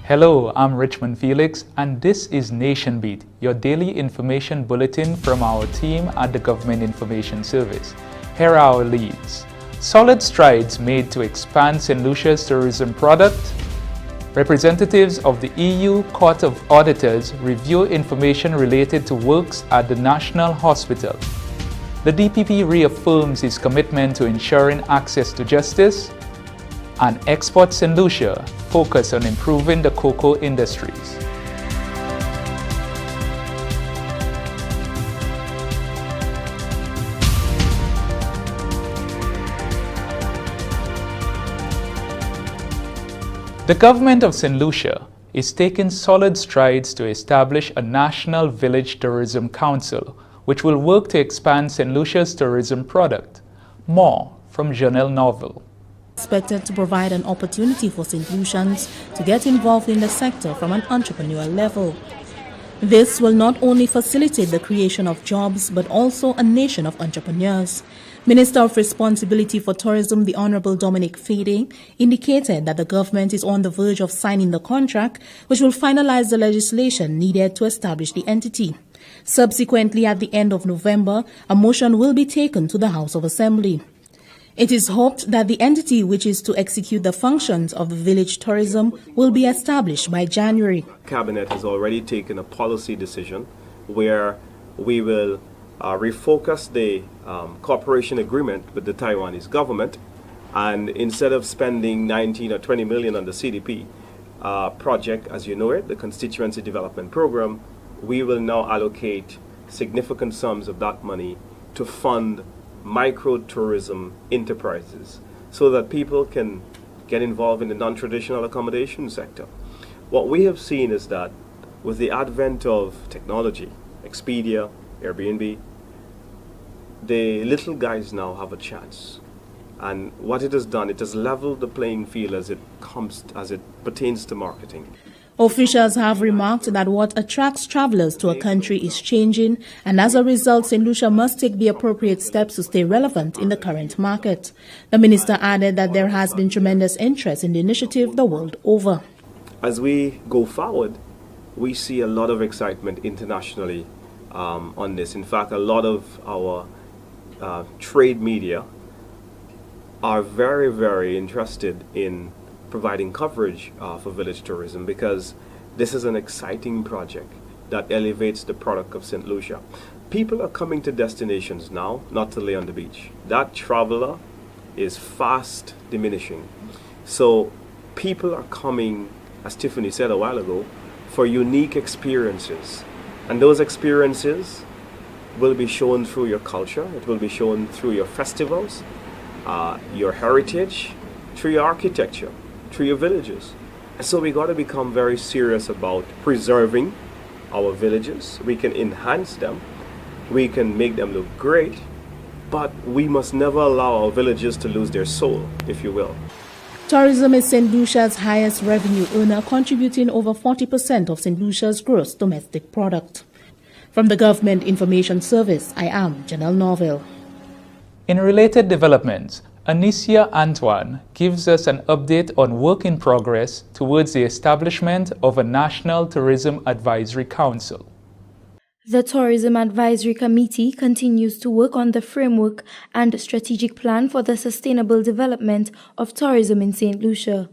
Hello, I'm Richmond Felix, and this is Nation Beat, your daily information bulletin from our team at the Government Information Service. Here are our leads. Solid strides made to expand St. Lucia's tourism product. Representatives of the EU Court of Auditors review information related to works at the National Hospital. The DPP reaffirms its commitment to ensuring access to justice. And Export Saint Lucia focus on improving the cocoa industries. The government of St. Lucia is taking solid strides to establish a National Village Tourism Council, which will work to expand St. Lucia's tourism product. More from Janelle Novell. Expected to provide an opportunity for St. Lucians to get involved in the sector from an entrepreneurial level. This will not only facilitate the creation of jobs, but also a nation of entrepreneurs. Minister of Responsibility for Tourism, the Honorable Dominic Fede, indicated that the government is on the verge of signing the contract, which will finalize the legislation needed to establish the entity. Subsequently, at the end of November, a motion will be taken to the House of Assembly. It is hoped that the entity which is to execute the functions of the village tourism will be established by January. Cabinet has already taken a policy decision where we will refocus the cooperation agreement with the Taiwanese government, and instead of spending 19 or 20 million on the CDP project, as you know it, the Constituency Development Program, we will now allocate significant sums of that money to fund micro-tourism enterprises so that people can get involved in the non-traditional accommodation sector. What we have seen is that with the advent of technology, Expedia, Airbnb, the little guys now have a chance. And what it has done, it has leveled the playing field as it pertains to marketing. Officials have remarked that what attracts travelers to a country is changing, and as a result, St. Lucia must take the appropriate steps to stay relevant in the current market. The minister added that there has been tremendous interest in the initiative the world over. As we go forward, we see a lot of excitement internationally on this. In fact, a lot of our trade media are very, very interested in providing coverage for village tourism, because this is an exciting project that elevates the product of St. Lucia. People are coming to destinations now, not to lay on the beach. That traveler is fast diminishing. So people are coming, as Tiffany said a while ago, for unique experiences. And those experiences will be shown through your culture, it will be shown through your festivals, your heritage, through your architecture, through your villages. So we got to become very serious about preserving our villages. We can enhance them, we can make them look great, but we must never allow our villages to lose their soul, if you will. Tourism is St. Lucia's highest revenue earner, contributing over 40% of St. Lucia's gross domestic product. From the Government Information Service, I am Janelle Novell. In related developments, Anicia Antoine gives us an update on work in progress towards the establishment of a National Tourism Advisory Council. The Tourism Advisory Committee continues to work on the framework and strategic plan for the sustainable development of tourism in St. Lucia.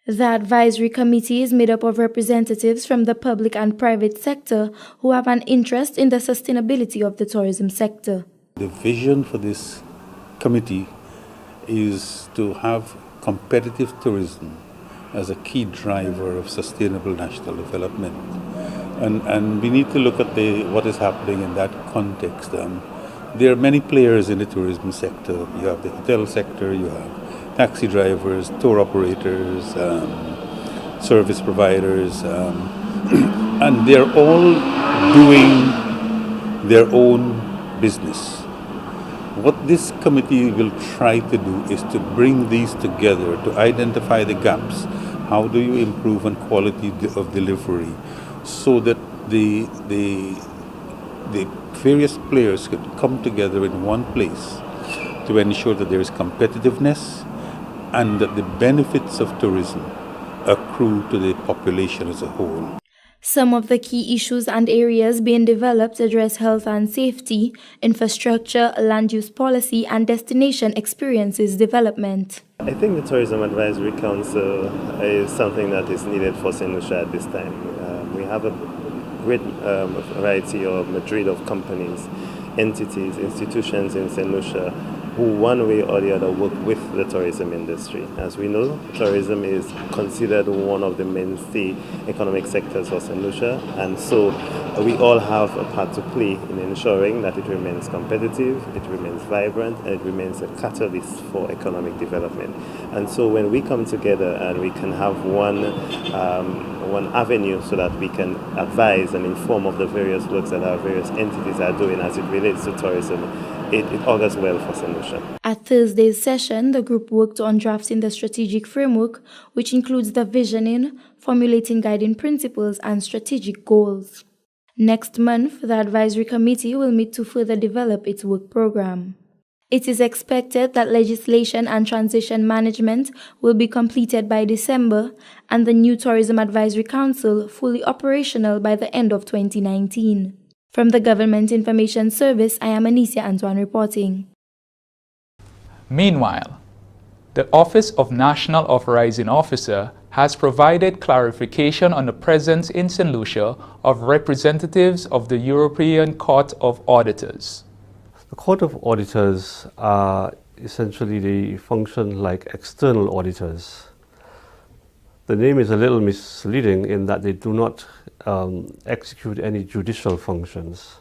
The Advisory Committee is made up of representatives from the public and private sector who have an interest in the sustainability of the tourism sector. The vision for this committee is to have competitive tourism as a key driver of sustainable national development. And we need to look at what is happening in that context. There are many players in the tourism sector. You have the hotel sector, you have taxi drivers, tour operators, service providers, and they're all doing their own business. What this committee will try to do is to bring these together, to identify the gaps. How do you improve on quality of delivery so that the various players can come together in one place to ensure that there is competitiveness and that the benefits of tourism accrue to the population as a whole. Some of the key issues and areas being developed address health and safety, infrastructure, land use policy, and destination experiences development. I think the Tourism Advisory Council is something that is needed for Saint Lucia at this time. We have a great variety or Madrid of companies, entities, institutions in Saint Lucia who one way or the other work with the tourism industry. As we know, tourism is considered one of the mainstay economic sectors for Saint Lucia, and so we all have a part to play in ensuring that it remains competitive, it remains vibrant, and it remains a catalyst for economic development. And so when we come together and we can have one avenue so that we can advise and inform of the various works that our various entities are doing as it relates to tourism, it augurs well for Saint Lucia. At Thursday's session, the group worked on drafting the strategic framework, which includes the visioning, formulating guiding principles, and strategic goals. Next month, the advisory committee will meet to further develop its work program. It is expected that legislation and transition management will be completed by December and the new Tourism Advisory Council fully operational by the end of 2019. From the Government Information Service, I am Anicia Antoine reporting. Meanwhile, the Office of National Authorizing Officer has provided clarification on the presence in Saint Lucia of representatives of the European Court of Auditors. The Court of Auditors are essentially they function like external auditors. The name is a little misleading in that they do not execute any judicial functions.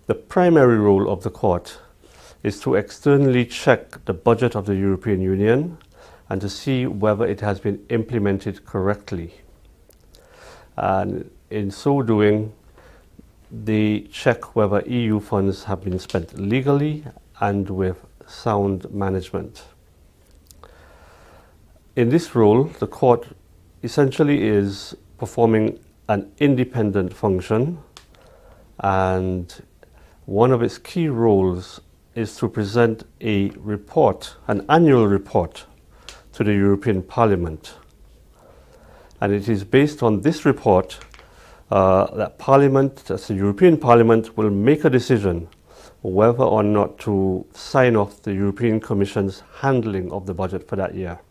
The primary role of the court is to externally check the budget of the European Union and to see whether it has been implemented correctly. And in so doing, they check whether EU funds have been spent legally and with sound management. In this role, the court essentially is performing an independent function, and one of its key roles is to present a report, an annual report, to the European Parliament. And it is based on this report that the European Parliament will make a decision whether or not to sign off the European Commission's handling of the budget for that year.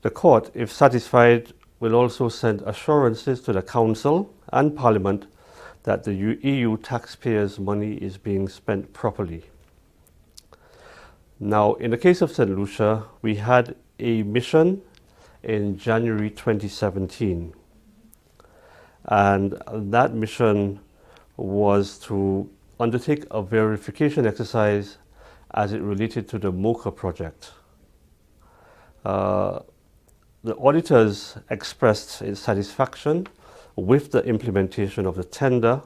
The court, if satisfied, will also send assurances to the Council and Parliament that the EU taxpayers' money is being spent properly. Now, in the case of Saint Lucia, we had a mission in January 2017. And that mission was to undertake a verification exercise as it related to the MOCA project. The auditors expressed its satisfaction with the implementation of the tender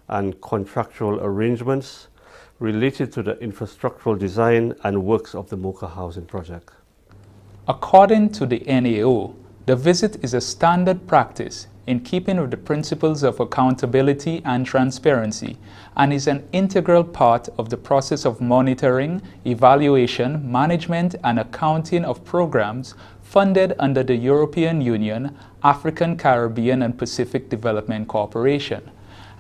and contractual arrangements related to the infrastructural design and works of the MOCA housing project. According to the NAO, the visit is a standard practice in keeping with the principles of accountability and transparency, and is an integral part of the process of monitoring, evaluation, management, and accounting of programs funded under the European Union, African, Caribbean, and Pacific Development Corporation.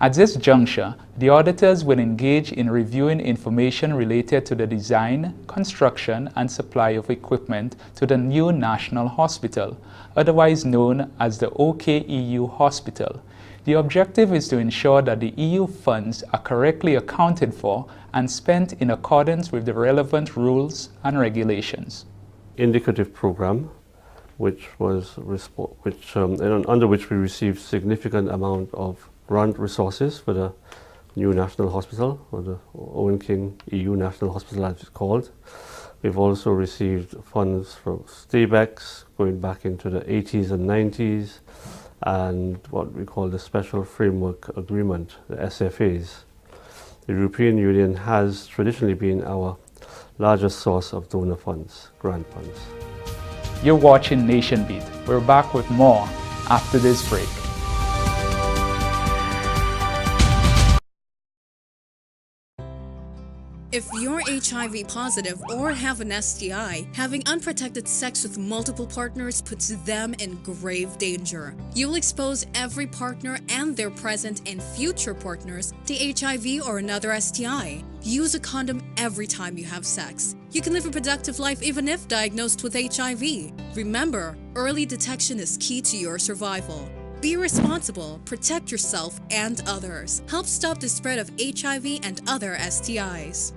At this juncture, the auditors will engage in reviewing information related to the design, construction, and supply of equipment to the new National Hospital, otherwise known as the OKEU Hospital. The objective is to ensure that the EU funds are correctly accounted for and spent in accordance with the relevant rules and regulations. Indicative program, under which we received significant amount of grant resources for the new National Hospital, or the Owen King EU National Hospital as it's called. We've also received funds from Stabex going back into the 80s and 90s, and what we call the Special Framework Agreement, the SFAs. The European Union has traditionally been our largest source of donor funds, grant funds. You're watching Nation Beat. We're back with more after this break. If you're HIV positive or have an STI, having unprotected sex with multiple partners puts them in grave danger. You'll expose every partner and their present and future partners to HIV or another STI. Use a condom every time you have sex. You can live a productive life even if diagnosed with HIV. Remember, early detection is key to your survival. Be responsible, protect yourself and others. Help stop the spread of HIV and other STIs.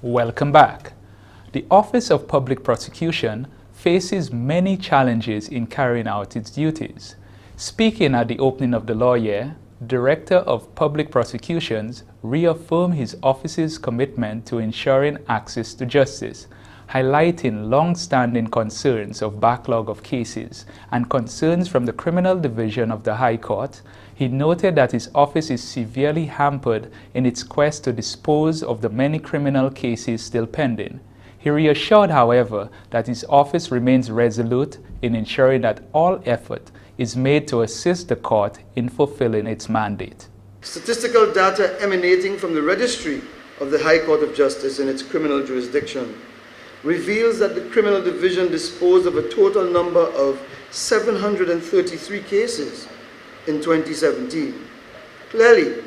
Welcome back. The Office of Public Prosecution faces many challenges in carrying out its duties. Speaking at the opening of the law year, Director of Public Prosecutions reaffirmed his office's commitment to ensuring access to justice, highlighting long-standing concerns of backlog of cases and concerns from the Criminal Division of the High Court. He noted that his office is severely hampered in its quest to dispose of the many criminal cases still pending. He reassured, however, that his office remains resolute in ensuring that all effort is made to assist the court in fulfilling its mandate. Statistical data emanating from the registry of the High Court of Justice in its criminal jurisdiction reveals that the Criminal Division disposed of a total number of 733 cases in 2017. Clearly,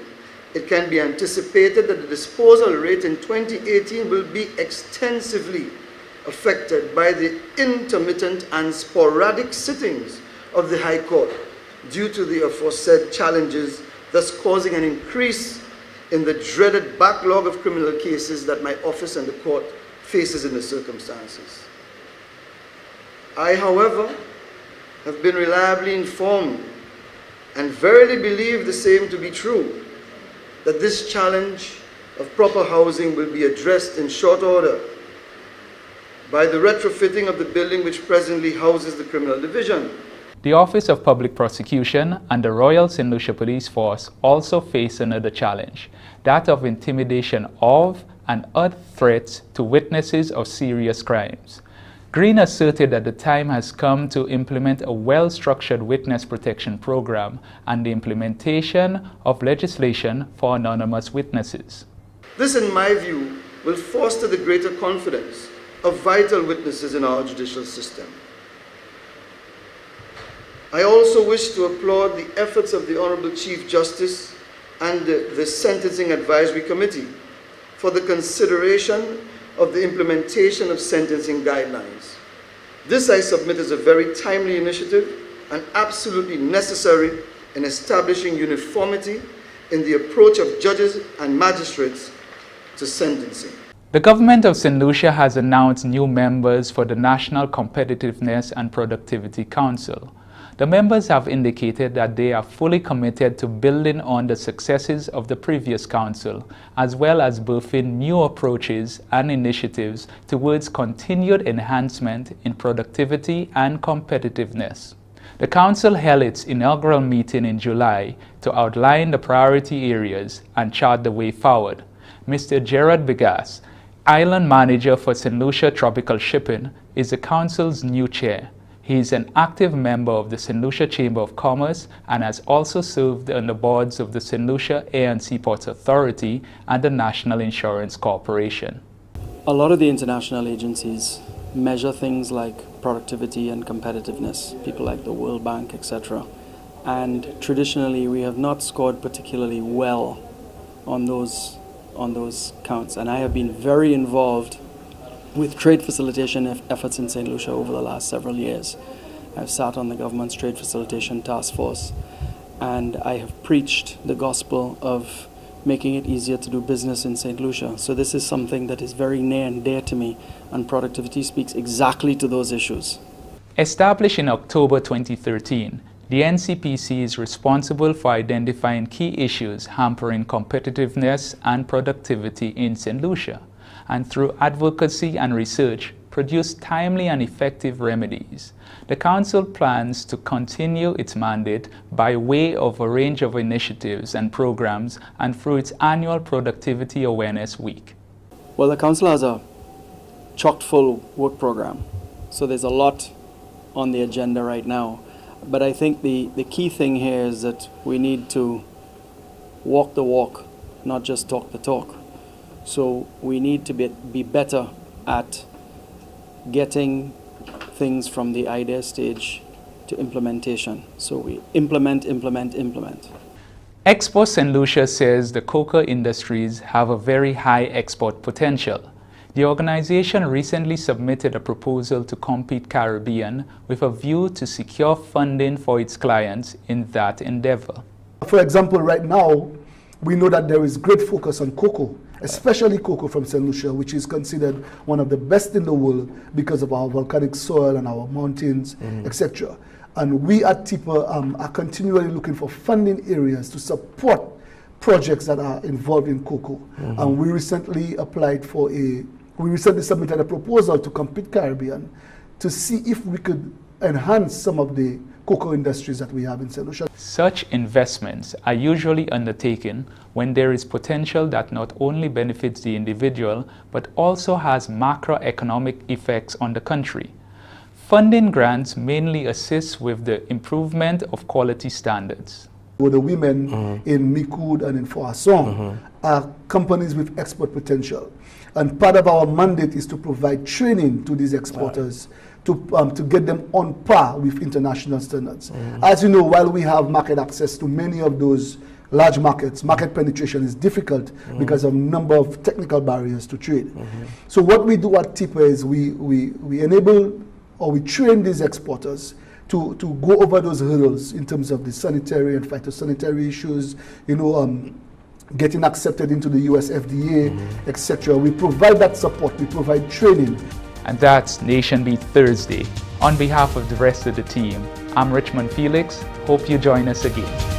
it can be anticipated that the disposal rate in 2018 will be extensively affected by the intermittent and sporadic sittings of the High Court due to the aforesaid challenges, thus causing an increase in the dreaded backlog of criminal cases that my office and the court faces in the circumstances. I, however, have been reliably informed and verily believe the same to be true, that this challenge of proper housing will be addressed in short order by the retrofitting of the building which presently houses the Criminal Division. The Office of Public Prosecution and the Royal Saint Lucia Police Force also face another challenge, that of intimidation of and other threats to witnesses of serious crimes. Green asserted that the time has come to implement a well-structured witness protection program and the implementation of legislation for anonymous witnesses. This, in my view, will foster the greater confidence of vital witnesses in our judicial system. I also wish to applaud the efforts of the Honorable Chief Justice and the Sentencing Advisory Committee for the consideration of the implementation of sentencing guidelines. This, I submit, is a very timely initiative and absolutely necessary in establishing uniformity in the approach of judges and magistrates to sentencing. The government of St. Lucia has announced new members for the National Competitiveness and Productivity Council. The members have indicated that they are fully committed to building on the successes of the previous council, as well as birthing new approaches and initiatives towards continued enhancement in productivity and competitiveness. The council held its inaugural meeting in July to outline the priority areas and chart the way forward. Mr. Gerard Bigas, Island Manager for St. Lucia Tropical Shipping, is the council's new chair. He is an active member of the St. Lucia Chamber of Commerce and has also served on the boards of the St. Lucia Air and Seaports Authority and the National Insurance Corporation. A lot of the international agencies measure things like productivity and competitiveness, people like the World Bank, etc. And traditionally, we have not scored particularly well on those counts. And I have been very involved with trade facilitation efforts in St. Lucia over the last several years. I've sat on the government's trade facilitation task force, and I have preached the gospel of making it easier to do business in St. Lucia. So this is something that is very near and dear to me, and productivity speaks exactly to those issues. Established in October 2013, the NCPC is responsible for identifying key issues hampering competitiveness and productivity in St. Lucia, and through advocacy and research, produce timely and effective remedies. The Council plans to continue its mandate by way of a range of initiatives and programs and through its annual Productivity Awareness Week. Well, the Council has a chock-full work program, so there's a lot on the agenda right now. But I think the key thing here is that we need to walk the walk not just talk the talk. So we need to be better at getting things from the idea stage to implementation. So we implement. Export Saint Lucia says the cocoa industries have a very high export potential. The organization recently submitted a proposal to Compete Caribbean with a view to secure funding for its clients in that endeavor. For example, right now, we know that there is great focus on cocoa, especially cocoa from Saint Lucia, which is considered one of the best in the world because of our volcanic soil and our mountains, etc. And we at TIPA are continually looking for funding areas to support projects that are involved in cocoa. And we recently submitted a proposal to Compete Caribbean to see if we could enhance some of the cocoa industries that we have in Saint Lucia. Such investments are usually undertaken when there is potential that not only benefits the individual, but also has macroeconomic effects on the country. Funding grants mainly assist with the improvement of quality standards. The women in Micoud and in Foasson are companies with export potential. And part of our mandate is to provide training to these exporters to get them on par with international standards. As you know, while we have market access to many of those large markets, market penetration is difficult because of a number of technical barriers to trade. So what we do at TIPA is we enable or we train these exporters to go over those hurdles in terms of the sanitary and phytosanitary issues, getting accepted into the US FDA, etc. We provide that support, we provide training. And that's Nation Beat Thursday. On behalf of the rest of the team, I'm Richmond Felix. Hope you join us again.